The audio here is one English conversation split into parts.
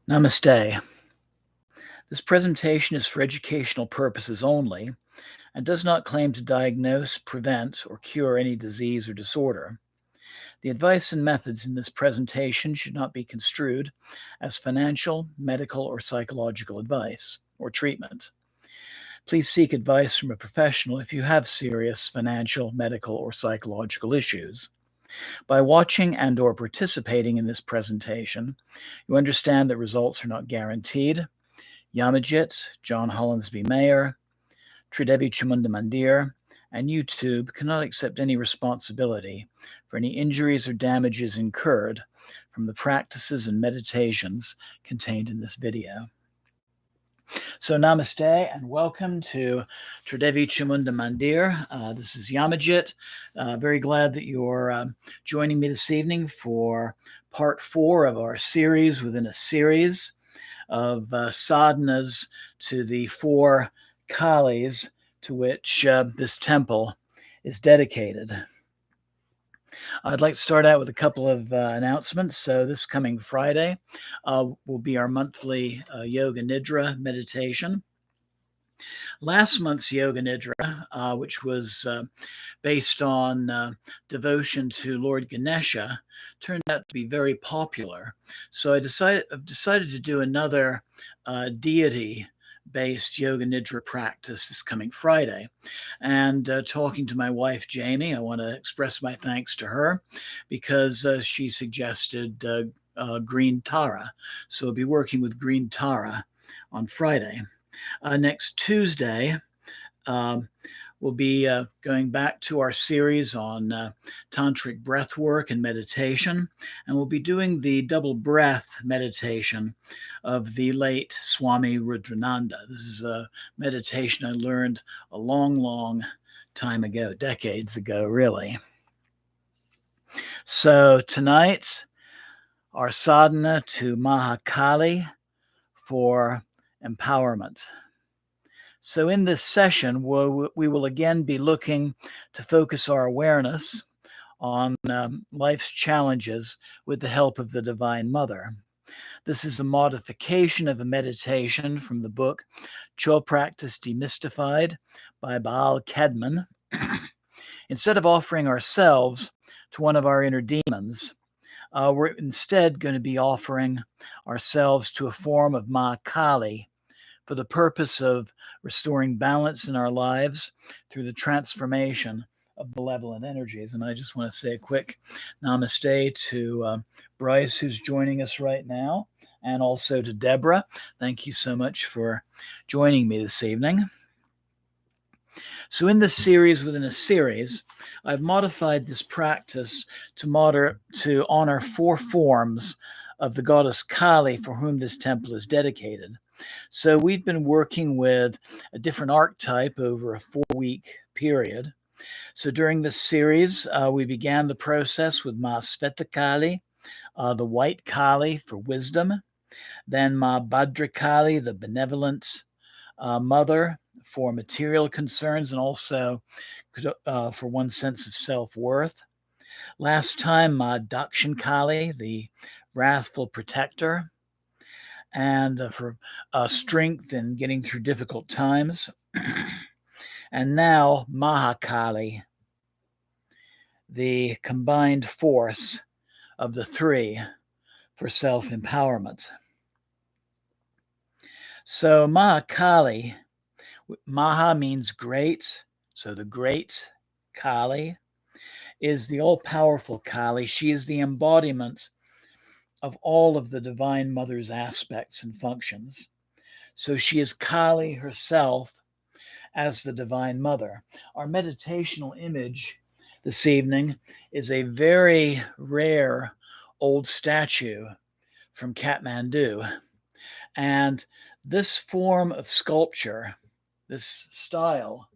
Namaste. This presentation is for educational purposes only and does not claim to diagnose, prevent, or cure any disease or disorder. The advice and methods in this presentation should not be construed as financial, medical, or psychological advice or treatment. Please seek advice from a professional if you have serious financial, medical, or psychological issues. By watching and or participating in this presentation, you understand that results are not guaranteed. Yamajit, John Hollinsby Mayer, Tridevi Chamunda Mandir, and YouTube cannot accept any responsibility for any injuries or damages incurred from the practices and meditations contained in this video. So namaste and welcome to Tridevi Chamunda Mandir. This is Yamajit. Very glad that you're joining me this evening for part 4 of our series within a series of sadhanas to the 4 Kalis to which this temple is dedicated. I'd like to start out with a couple of announcements. So this coming Friday will be our monthly Yoga Nidra meditation. Last month's Yoga Nidra, which was based on devotion to Lord Ganesha, turned out to be very popular. So I've decided to do another deity-based Yoga Nidra practice this coming Friday. And talking to my wife, Jamie, I want to express my thanks to her because she suggested green Tara. So I'll be working with green Tara on Friday. Next Tuesday, we'll be going back to our series on tantric breath work and meditation, and we'll be doing the double breath meditation of the late Swami Rudrananda. This is a meditation I learned a long time ago, decades ago, really. So tonight, our sadhana to Mahakali for empowerment. So in this session, we will again be looking to focus our awareness on life's challenges with the help of the Divine Mother. This is a modification of a meditation from the book Cho Practice Demystified by Baal Kedman. Instead of offering ourselves to one of our inner demons, we're instead going to be offering ourselves to a form of Mahakali for the purpose of restoring balance in our lives through the transformation of malevolent energies. And I just want to say a quick namaste to Bryce, who's joining us right now, and also to Deborah. Thank you so much for joining me this evening. So in this series within a series, I've modified this practice to honor 4 forms of the goddess Kali for whom this temple is dedicated. So we've been working with a different archetype over a 4-week period. So during this series, we began the process with Ma Sveta Kali, the white Kali for wisdom, then Ma Bhadra Kali, the benevolent mother for material concerns and also for one's sense of self-worth. Last time, Ma Dakshin Kali, the wrathful protector, and for strength in getting through difficult times. And now Mahakali, the combined force of the 3 for self-empowerment. So Mahakali, Maha means great, so the great Kali is the all-powerful Kali. She is the embodiment of all of the Divine Mother's aspects and functions. So she is Kali herself as the Divine Mother. Our meditational image this evening is a very rare old statue from Kathmandu. And this form of sculpture, this style,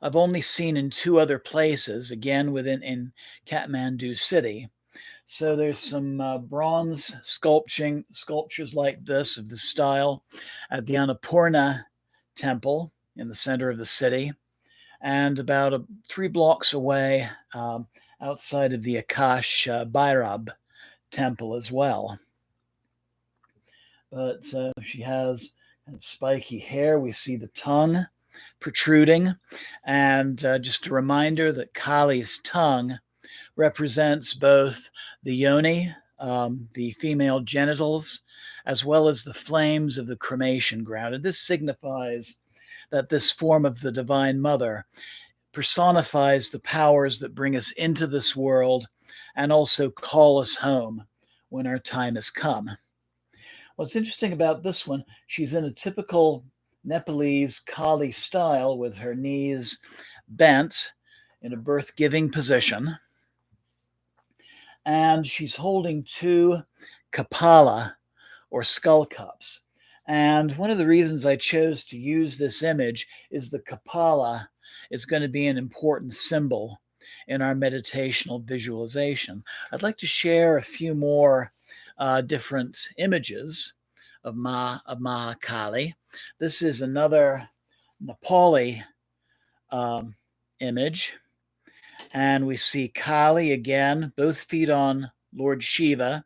I've only seen in 2 other places, again in Kathmandu city. So there's some bronze sculptures like this of the style at the Annapurna temple in the center of the city, and about 3 blocks away outside of the Akash Bhairab temple as well. but she has kind of spiky hair. We see the tongue protruding, and just a reminder that Kali's tongue represents both the yoni, the female genitals, as well as the flames of the cremation ground. And this signifies that this form of the Divine Mother personifies the powers that bring us into this world and also call us home when our time has come. What's interesting about this one, she's in a typical Nepalese Kali style with her knees bent in a birth-giving position. And she's holding two kapala, or skull cups. And one of the reasons I chose to use this image is the kapala is going to be an important symbol in our meditational visualization. I'd like to share a few more different images of Mahakali. This is another Nepali image. And we see Kali again, both feet on Lord Shiva,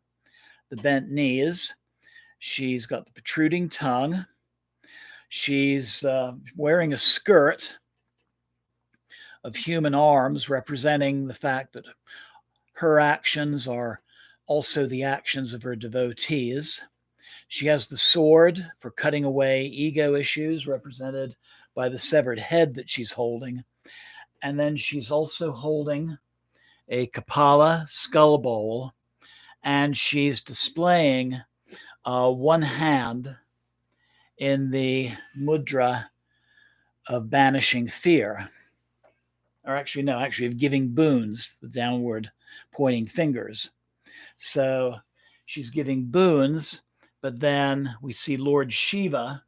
the bent knees. She's got the protruding tongue. She's wearing a skirt of human arms, representing the fact that her actions are also the actions of her devotees. She has the sword for cutting away ego issues, represented by the severed head that she's holding. And then she's also holding a kapala skull bowl, and she's displaying one hand in the mudra of banishing fear. Or actually of giving boons, the downward pointing fingers. So she's giving boons, but then we see Lord Shiva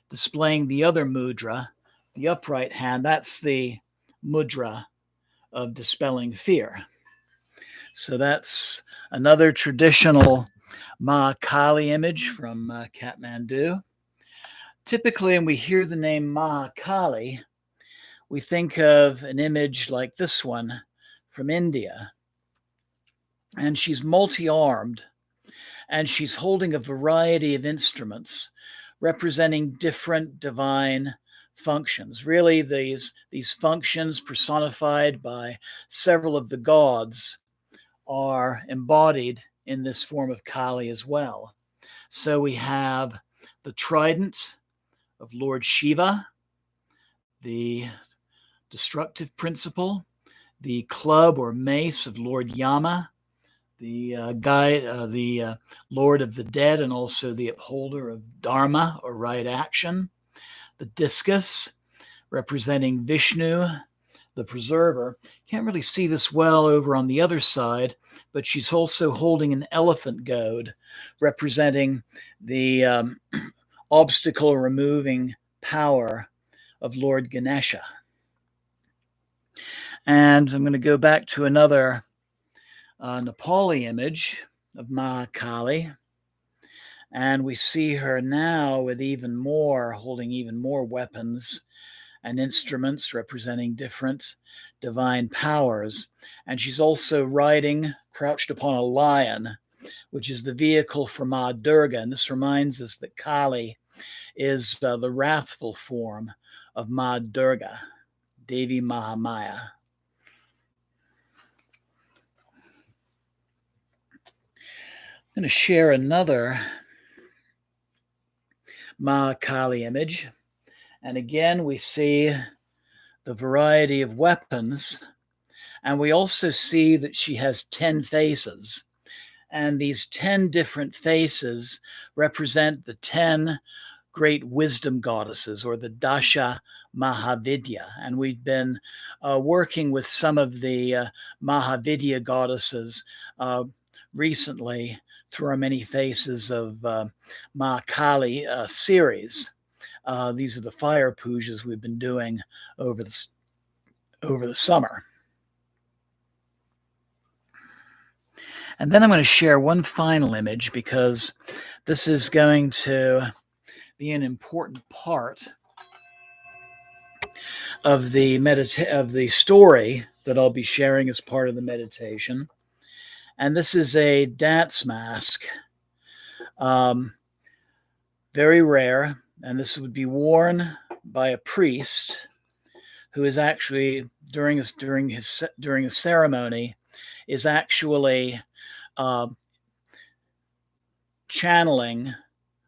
displaying the other mudra, the upright hand. That's the mudra of dispelling fear. So that's another traditional Mahakali image from Kathmandu. Typically, when we hear the name Mahakali, we think of an image like this one from India. And she's multi-armed, and she's holding a variety of instruments representing different divine functions. Really, these functions personified by several of the gods are embodied in this form of Kali as well. So we have the trident of Lord Shiva, the destructive principle, the club or mace of Lord Yama, the Lord of the Dead, and also the upholder of Dharma or right action, the discus representing Vishnu, the preserver. Can't really see this well over on the other side, but she's also holding an elephant goad representing the obstacle removing power of Lord Ganesha. And I'm going to go back to another Nepali image of Mahakali. And we see her now with holding even more weapons and instruments representing different divine powers. And she's also riding, crouched upon a lion, which is the vehicle for Ma Durga. And this reminds us that Kali is the wrathful form of Ma Durga, Devi Mahamaya. I'm going to share another Mahakali image. And again, we see the variety of weapons. And we also see that she has 10 faces. And these 10 different faces represent the 10 great wisdom goddesses, or the Dasha Mahavidya. And we've been working with some of the Mahavidya goddesses recently through our Many Faces of Mahakali series. These are the fire pujas we've been doing over the summer. And then I'm going to share one final image, because this is going to be an important part of the story that I'll be sharing as part of the meditation. And this is a dance mask Very rare, and this would be worn by a priest who is actually during a ceremony is actually uh, channeling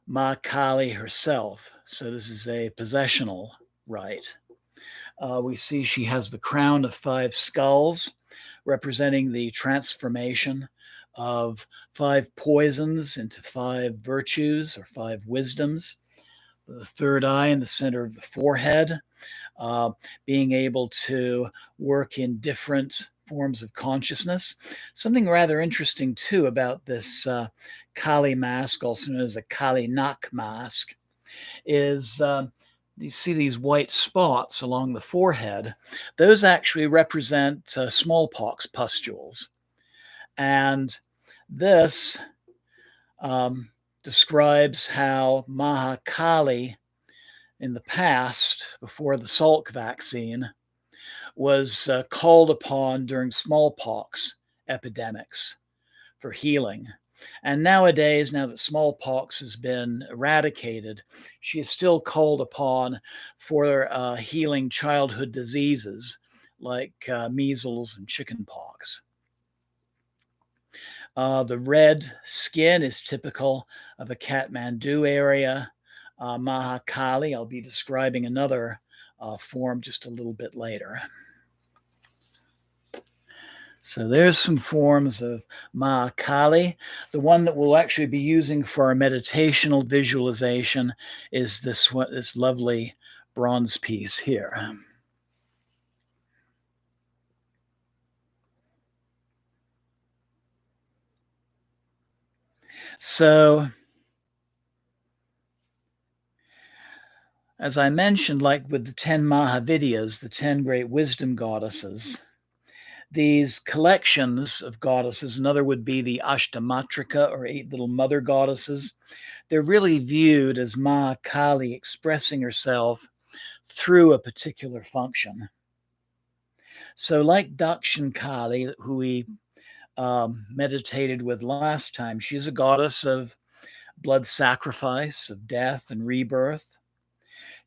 Mahakali herself. So this is a possessional rite. We see she has the crown of 5 skulls, representing the transformation of 5 poisons into 5 virtues or 5 wisdoms. The third eye in the center of the forehead, being able to work in different forms of consciousness. Something rather interesting, too, about this Kali mask, also known as a Kali Nak mask, is you see these white spots along the forehead. Those actually represent smallpox pustules. And this describes how Mahakali in the past, before the Salk vaccine, was called upon during smallpox epidemics for healing. And nowadays, now that smallpox has been eradicated, she is still called upon for healing childhood diseases like measles and chickenpox. The red skin is typical of a Kathmandu area. Mahakali, I'll be describing another form just a little bit later. So there's some forms of Mahakali. The one that we'll actually be using for our meditational visualization is this lovely bronze piece here. So, as I mentioned, like with the 10 Mahavidyas, the 10 great wisdom goddesses, these collections of goddesses, another would be the Ashtamatrika, or 8 little mother goddesses, they're really viewed as Mahakali expressing herself through a particular function. So, like Dakshin Kali, who we meditated with last time, she's a goddess of blood sacrifice, of death and rebirth.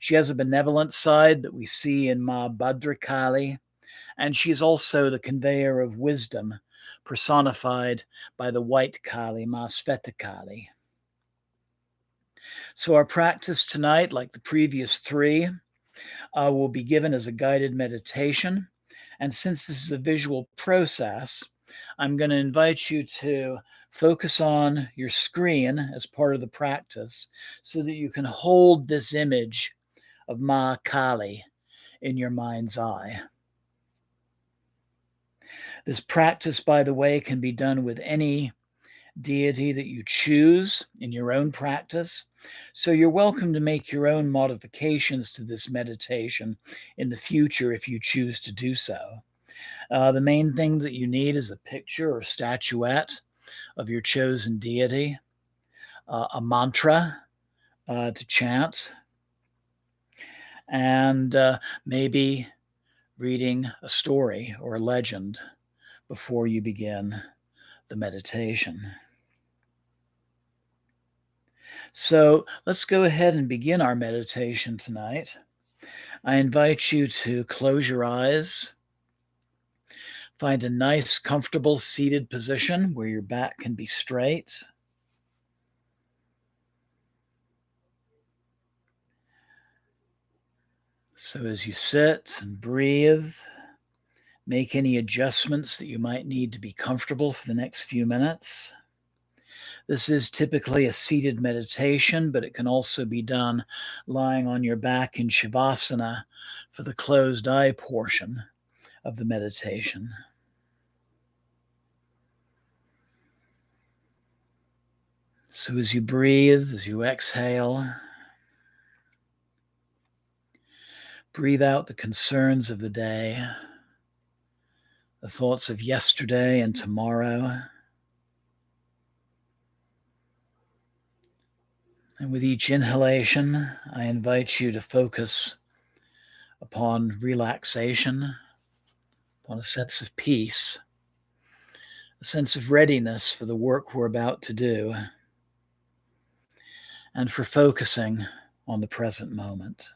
She has a benevolent side that we see in Ma Bhadrakali, and she's also the conveyor of wisdom, personified by the white Kali, Ma Svetakali. So our practice tonight, like the previous 3, will be given as a guided meditation. And since this is a visual process, I'm going to invite you to focus on your screen as part of the practice so that you can hold this image of Mahakali in your mind's eye. This practice, by the way, can be done with any deity that you choose in your own practice. So you're welcome to make your own modifications to this meditation in the future if you choose to do so. The main thing that you need is a picture or statuette of your chosen deity, a mantra to chant, and maybe reading a story or a legend before you begin the meditation. So let's go ahead and begin our meditation tonight. I invite you to close your eyes, find a nice, comfortable seated position where your back can be straight. So as you sit and breathe, make any adjustments that you might need to be comfortable for the next few minutes. This is typically a seated meditation, but it can also be done lying on your back in Shavasana for the closed eye portion of the meditation. So as you breathe, as you exhale, breathe out the concerns of the day, the thoughts of yesterday and tomorrow. And with each inhalation, I invite you to focus upon relaxation, upon a sense of peace, a sense of readiness for the work we're about to do. and for focusing on the present moment.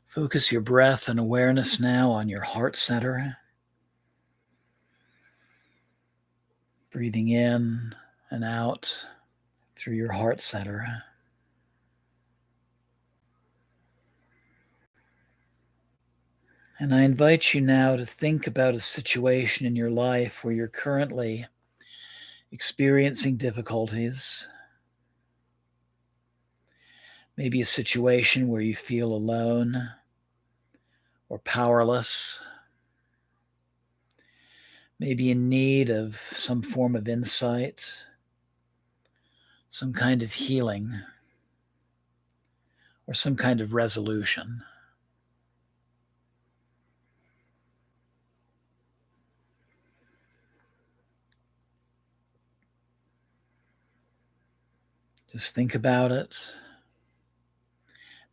Focus your breath and awareness now on your heart center. Breathing in and out through your heart center. And I invite you now to think about a situation in your life where you're currently experiencing difficulties. Maybe a situation where you feel alone or powerless. Maybe in need of some form of insight, some kind of healing, or some kind of resolution. Just think about it.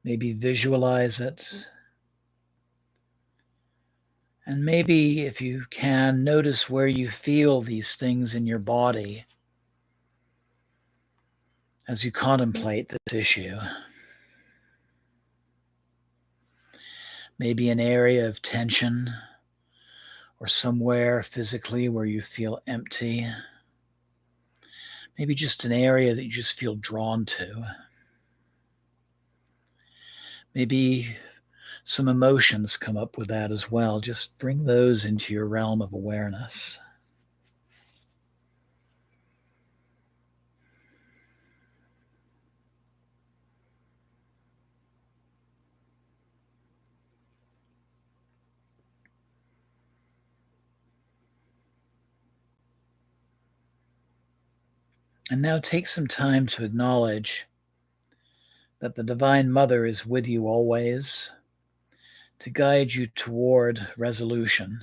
Maybe visualize it. And maybe, if you can, notice where you feel these things in your body as you contemplate this issue. Maybe an area of tension or somewhere physically where you feel empty. Maybe just an area that you just feel drawn to. Maybe some emotions come up with that as well. Just bring those into your realm of awareness. And now take some time to acknowledge that the Divine Mother is with you always to guide you toward resolution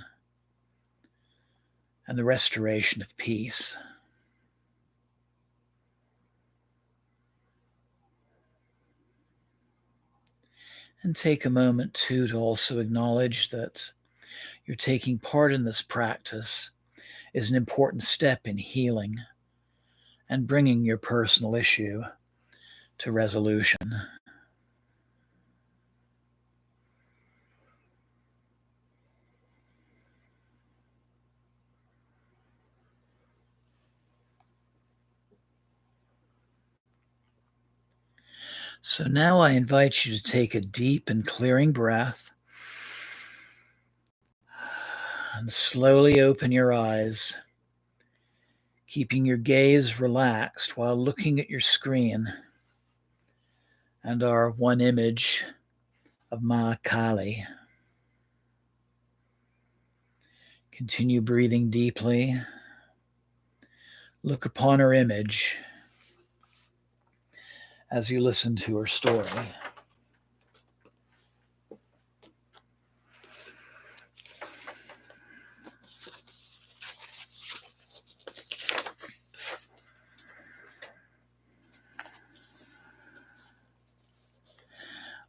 and the restoration of peace. And take a moment, too, to also acknowledge that you're taking part in this practice is an important step in healing and bringing your personal issue to resolution. So now I invite you to take a deep and clearing breath and slowly open your eyes, keeping your gaze relaxed while looking at your screen and our one image of Mahakali. Continue breathing deeply. Look upon her image as you listen to her story.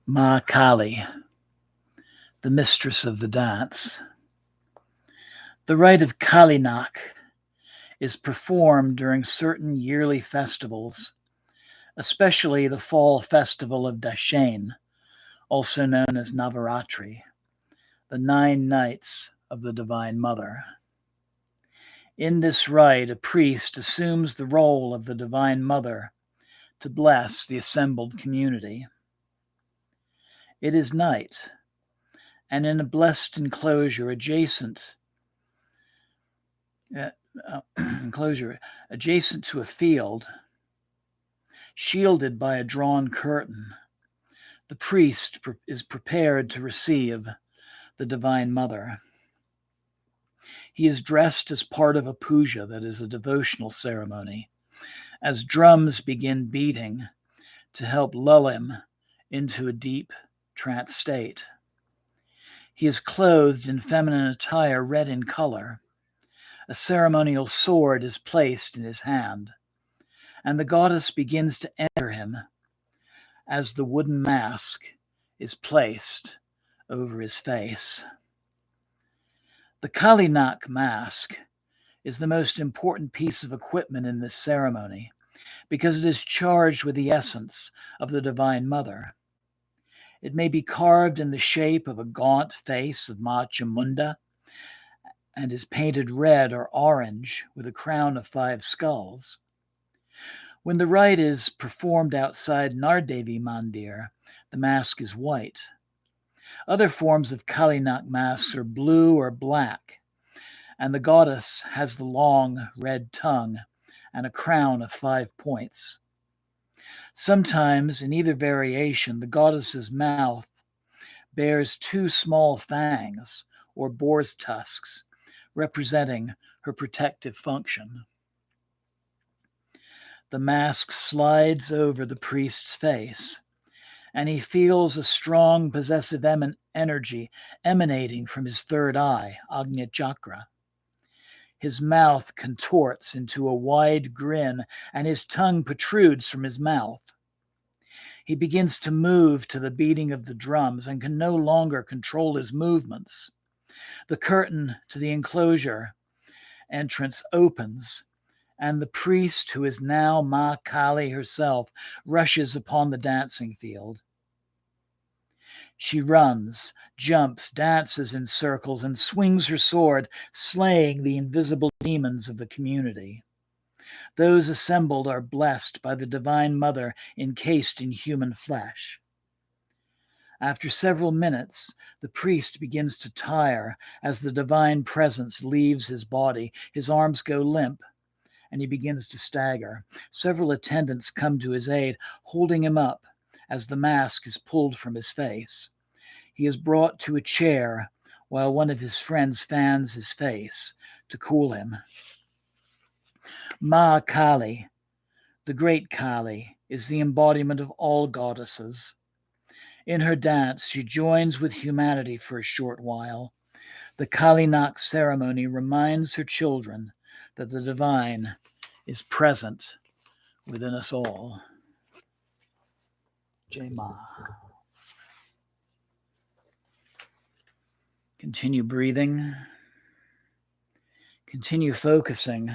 Mahakali, the mistress of the dance. The rite of Kalinak is performed during certain yearly festivals, especially the fall festival of Dashain, also known as Navaratri, the 9 nights of the Divine Mother. In this rite, a priest assumes the role of the Divine Mother to bless the assembled community. It is night, and in a blessed enclosure adjacent to a field, shielded by a drawn curtain, the priest is prepared to receive the Divine Mother. He is dressed as part of a puja, that is a devotional ceremony, as drums begin beating to help lull him into a deep trance state. He is clothed in feminine attire red in color. A ceremonial sword is placed in his hand, and the goddess begins to enter him as the wooden mask is placed over his face. The Kalinak mask is the most important piece of equipment in this ceremony because it is charged with the essence of the Divine Mother. It may be carved in the shape of a gaunt face of Ma Chamunda and is painted red or orange with a crown of 5 skulls. When the rite is performed outside Nardevi Mandir, the mask is white. Other forms of Kalinak masks are blue or black, and the goddess has the long red tongue and a crown of 5 points. Sometimes, in either variation, the goddess's mouth bears 2 small fangs or boar's tusks, representing her protective function. The mask slides over the priest's face, and he feels a strong possessive energy emanating from his third eye, Agnya Chakra. His mouth contorts into a wide grin, and his tongue protrudes from his mouth. He begins to move to the beating of the drums and can no longer control his movements. The curtain to the enclosure entrance opens, and the priest, who is now Mahakali herself, rushes upon the dancing field. She runs, jumps, dances in circles, and swings her sword, slaying the invisible demons of the community. Those assembled are blessed by the Divine Mother encased in human flesh. After several minutes, the priest begins to tire as the divine presence leaves his body. His arms go limp, and he begins to stagger. Several attendants come to his aid, holding him up as the mask is pulled from his face. He is brought to a chair while one of his friends fans his face to cool him. Mahakali, the great Kali, is the embodiment of all goddesses. In her dance, she joins with humanity for a short while. The Kalinak ceremony reminds her children that the divine is present within us all. Jai Ma. Continue breathing. Continue focusing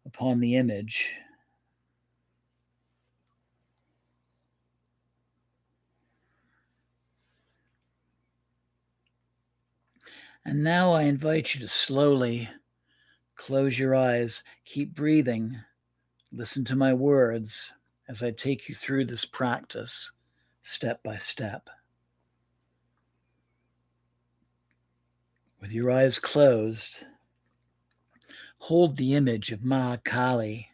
upon the image. And now I invite you to slowly close your eyes. Keep breathing. Listen to my words as I take you through this practice step by step. With your eyes closed, hold the image of Mahakali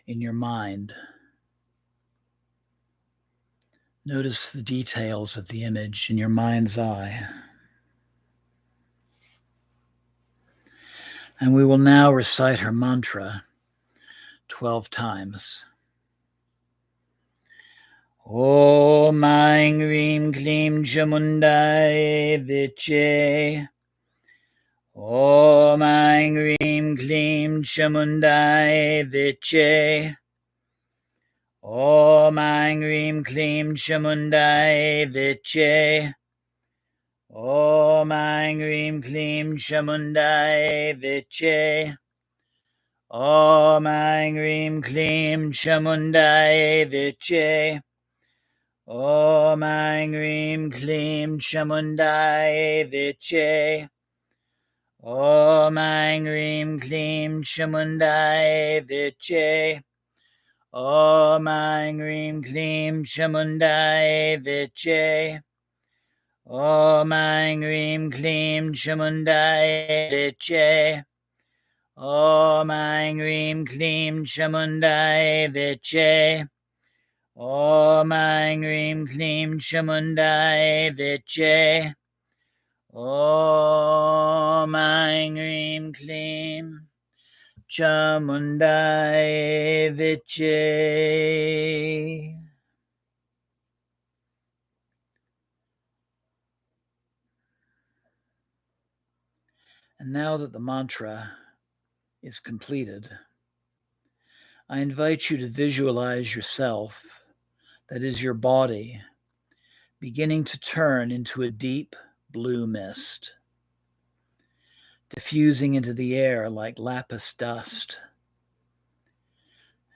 in your mind. Notice the details of the image in your mind's eye. And we will now recite her mantra 12 times. Om Aing Reem Kleem Chamundai Viche. Om Aing Reem Kleem Chamundai Viche. Om Aing Reem Kleem Chamundai Viche. Om Aing Reem Kleem Chamundai Viche. Om Aing Reem Kleem Chamundai Viche. Om Aing Reem Kleem Chamundai Viche. Om Aing Reem Kleem Chamundai Viche. Om Aing Reem Kleem Chamundai Viche. Om Aing Reem Kleem Chamundai Viche. Om Aing Reem Kleem Chamundai Viche. Om Aing Reem Kleem Chamundai Viche. Om Aing Reem Kleem Chamundai Viche. And now that the mantra is completed, I invite you to visualize yourself, that is your body, beginning to turn into a deep blue mist, diffusing into the air like lapis dust.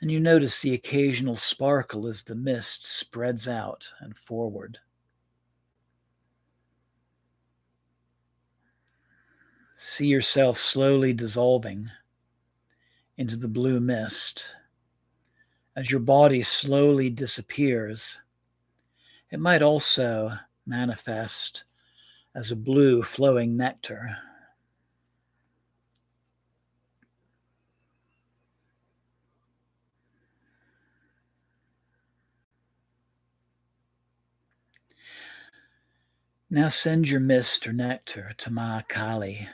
And you notice the occasional sparkle as the mist spreads out and forward. See yourself slowly dissolving into the blue mist. As your body slowly disappears, it might also manifest as a blue flowing nectar. Now send your mist or nectar to Mahakali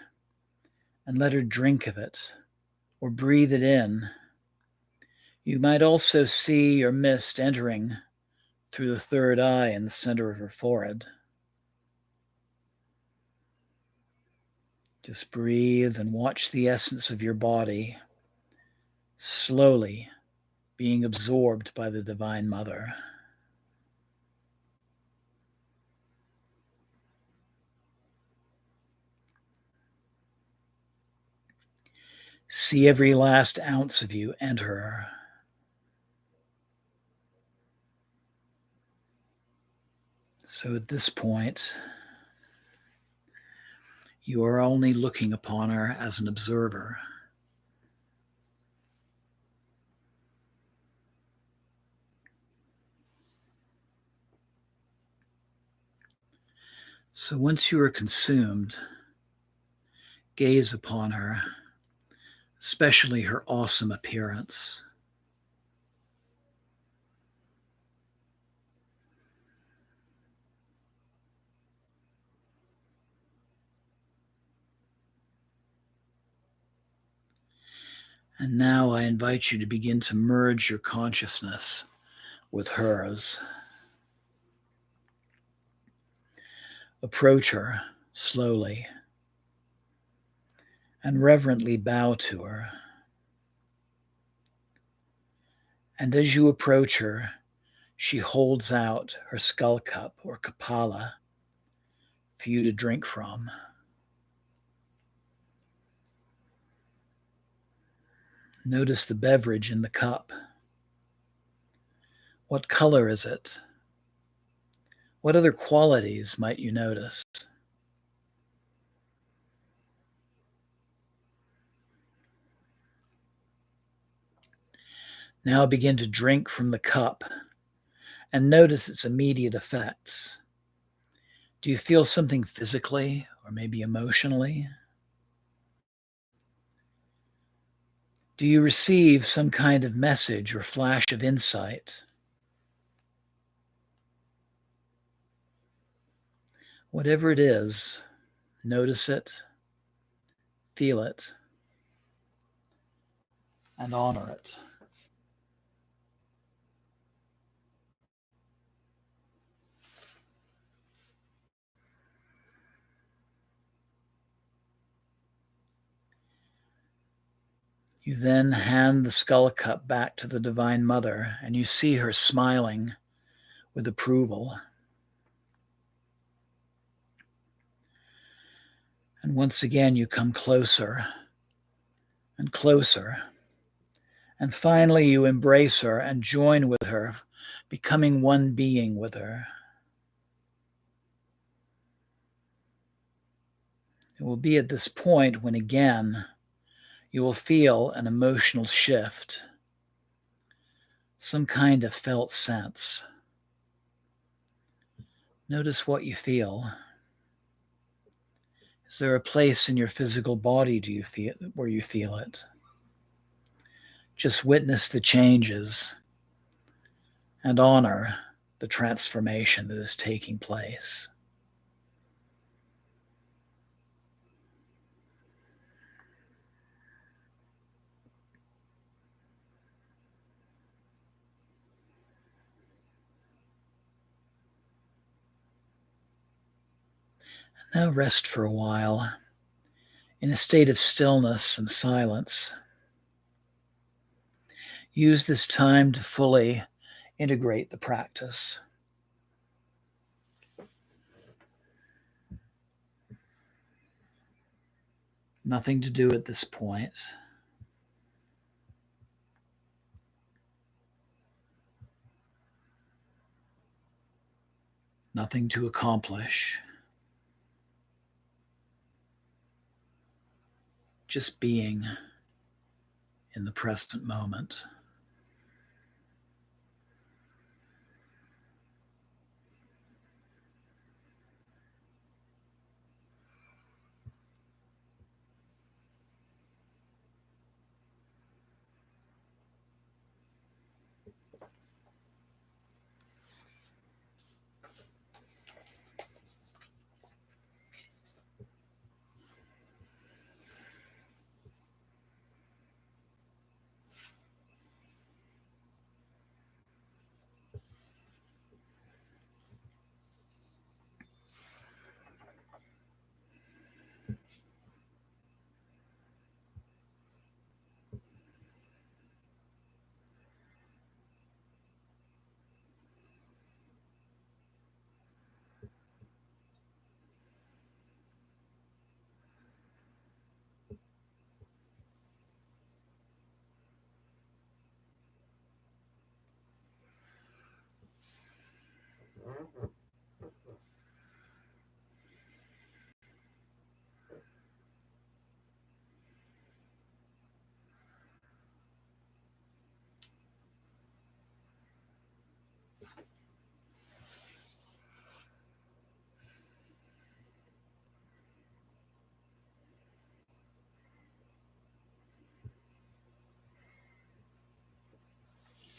and let her drink of it or breathe it in. You might also see your mist entering through the third eye in the center of her forehead. Just breathe and watch the essence of your body slowly being absorbed by the Divine Mother. See every last ounce of you enter. So at this point, you are only looking upon her as an observer. So once you are consumed, gaze upon her, especially her awesome appearance. And now I invite you to begin to merge your consciousness with hers. Approach her slowly and reverently bow to her. And as you approach her, she holds out her skull cup or kapala for you to drink from. Notice the beverage in the cup. What color is it? What other qualities might you notice? Now begin to drink from the cup and notice its immediate effects. Do you feel something physically or maybe emotionally? Do you receive some kind of message or flash of insight? Whatever it is, notice it, feel it, and honor it. You then hand the skull cup back to the Divine Mother, and you see her smiling with approval. And once again, you come closer and closer. And finally, you embrace her and join with her, becoming one being with her. It will be at this point when again you will feel an emotional shift, some kind of felt sense. Notice what you feel. Is there a place in your physical body where you feel it? Just witness the changes and honor the transformation that is taking place. Now rest for a while in a state of stillness and silence. Use this time to fully integrate the practice. Nothing to do at this point. Nothing to accomplish. Just being in the present moment.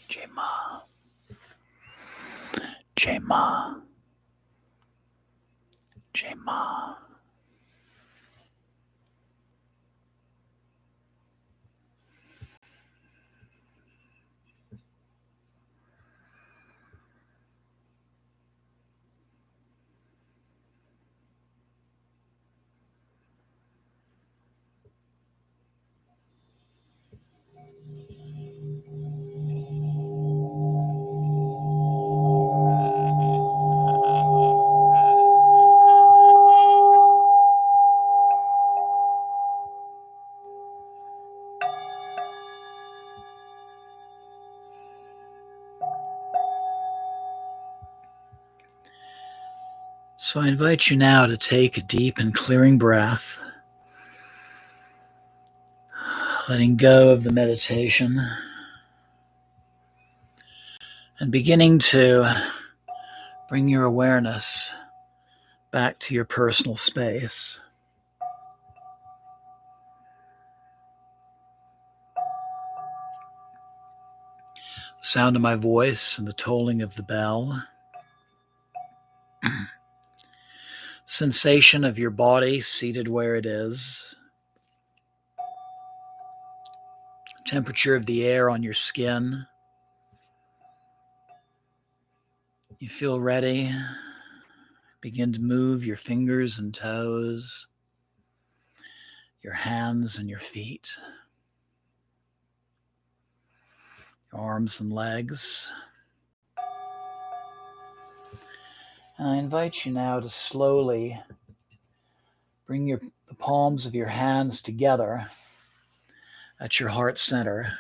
Jema. Jema. Jema. So I invite you now to take a deep and clearing breath, letting go of the meditation and beginning to bring your awareness back to your personal space. The sound of my voice and the tolling of the bell. Sensation of your body seated where it is. Temperature of the air on your skin. You feel ready. Begin to move your fingers and toes, your hands and your feet, your arms and legs. And I invite you now to slowly bring the palms of your hands together at your heart center,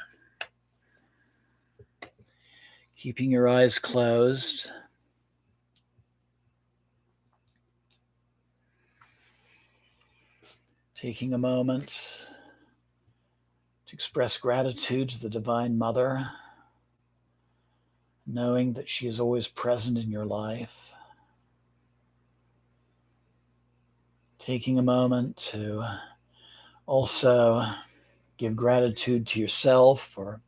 keeping your eyes closed. Taking a moment to express gratitude to the Divine Mother, knowing that she is always present in your life. Taking a moment to also give gratitude to yourself for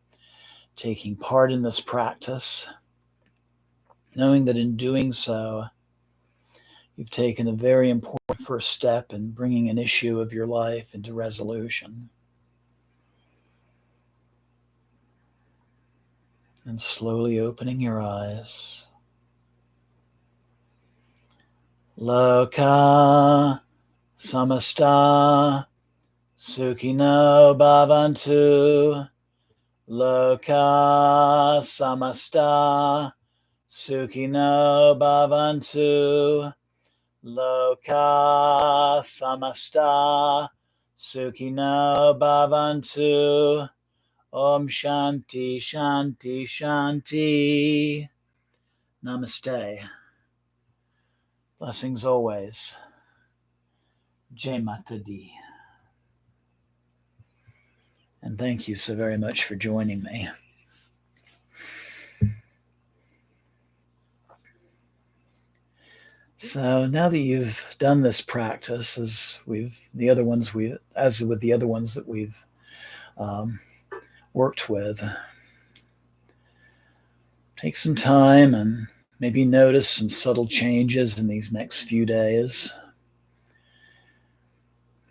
taking part in this practice, knowing that in doing so, you've taken a very important first step in bringing an issue of your life into resolution. And slowly opening your eyes. Loka samasta sukhino bhavantu. Loka samasta sukhino bhavantu. Loka samasta sukhino bhavantu. Om Shanti Shanti Shanti. Namaste. Blessings always. Jai Mata Di. And thank you so very much for joining me. So now that you've done this practice, as with the other ones that we've worked with, take some time and maybe notice some subtle changes in these next few days.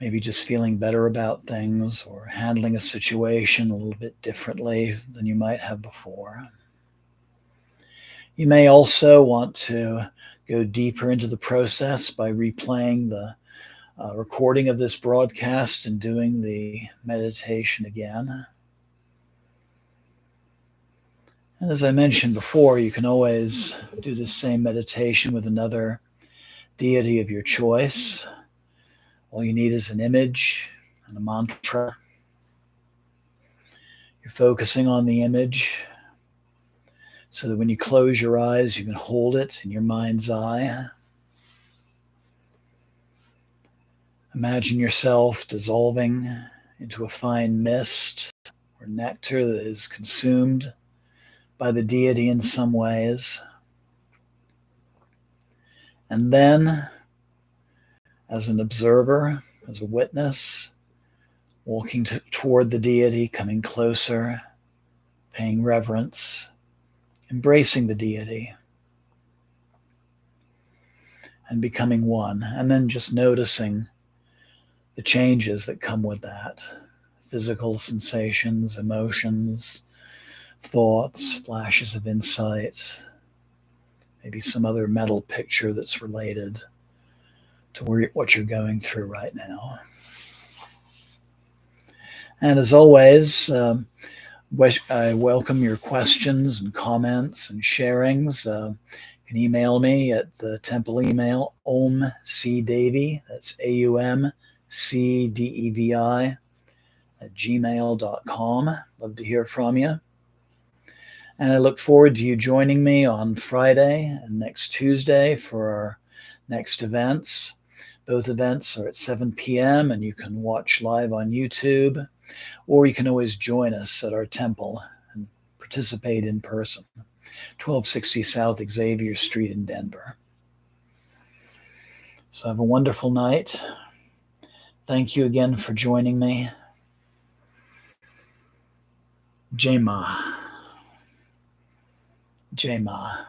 Maybe just feeling better about things or handling a situation a little bit differently than you might have before. You may also want to go deeper into the process by replaying the recording of this broadcast and doing the meditation again. And as I mentioned before, you can always do this same meditation with another deity of your choice. All you need is an image and a mantra. You're focusing on the image so that when you close your eyes, you can hold it in your mind's eye. Imagine yourself dissolving into a fine mist or nectar that is consumed by the deity in some ways. And then, as an observer, as a witness, walking toward the deity, coming closer, paying reverence, embracing the deity, and becoming one. And then just noticing the changes that come with that. Physical sensations, emotions, thoughts, flashes of insight, maybe some other mental picture that's related to what you're going through right now. And as always, I welcome your questions and comments and sharings. You can email me at the temple email, omcdevi, that's AUMCDEVI, @gmail.com. Love to hear from you. And I look forward to you joining me on Friday and next Tuesday for our next events. Both events are at 7 p.m. and you can watch live on YouTube, or you can always join us at our temple and participate in person, 1260 South Xavier Street in Denver. So have a wonderful night. Thank you again for joining me. Jai Ma. Jai Ma.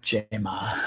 Jai Ma.